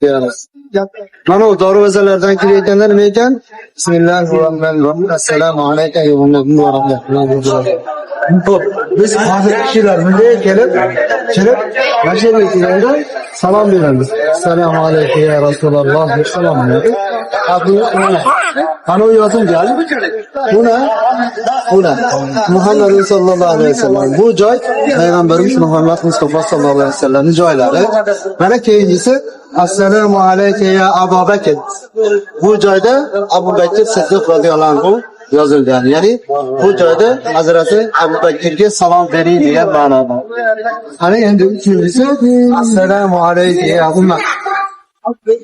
Diyarız. Mana o doğru vezelerden kireykenler meyken Bismillahirrahmanirrahim. Esselamu aleyke eyyuhallezine ve rahmetullahi. Biz hazır kişiler müdeye gelip Reşe'ye salam veririz. Selamu aleyke ya Resulallah. Selam veririz. Hani o yazım geldi. Bu ne? Muhammed sallallahu aleyhi ve sellem. Bu joy Peygamberimiz Muhammed Mustafa sallallahu aleyhi ve sellem'in joyları. Bana keyincisi Esselamu aleyke ya Abu Bekir. Bu joyda Abu Bekir Sıddık radıyallahu anh yazıldı yani. Bu joyda Hazreti Abu Bekir'e salam veriyor diye manada. Hani endi üçüncüsü Esselamu aleyke ya Umar.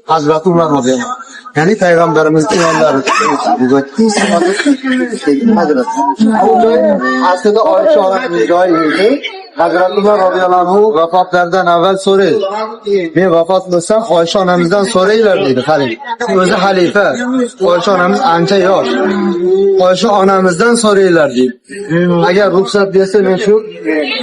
Hazreti Umar radıyallahu anh. Yani Peygamberimizin yolları. Bu Hazreti. Aslında Ayşe Hanım'ın joyuydu. Hazreti Umar radıyallahu anh vefatlardan evvel soruyor. Ben vefat olsam Ayşe anamızdan soruyorlar dedi Halil. Özü halife. Ayşe anamız anca yok. Ayşe anamızdan soruyorlar dedi. Eğer ruhsat dese ben şu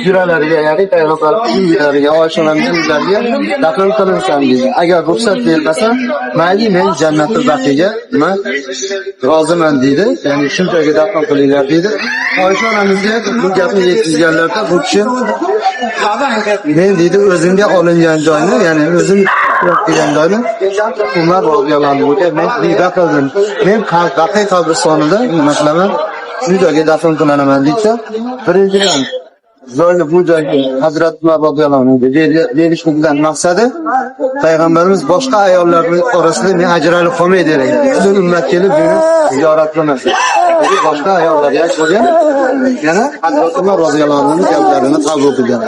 yürelerine yani Peygamberimizin yürelerine Ayşe anamızın yürelerine dakıl kılınsam dedi. Eğer ruhsat verilmese mali men cennet-i bakiye ben razıyım dedi. Yani şunca dakıl kılıyorlar dedi. Ayşe anamızda bu gapni yetkizganlarda bu kishi men deydi o'zimga olingan joyni ya'ni o'zim degan joyni Umar roziyallohu anhuga men riba qildim. Men Baqiy qabristonida nima qilaman? Shu joyga dafn qilinaman deydi. Birinchidan joyni bu joyga Hazrat Umar roziyallohu anhuga berishlikdan maqsadi Peygamberimiz boshqa ayollarning orasida men ajralib qolmay derak. Butun ummat kelib buni ziyorat qilmasin. Boshqa ayollar yosh bo'lgan yana Hazrat Umar roziyallohu anhuning gaplarini qabul qilgan.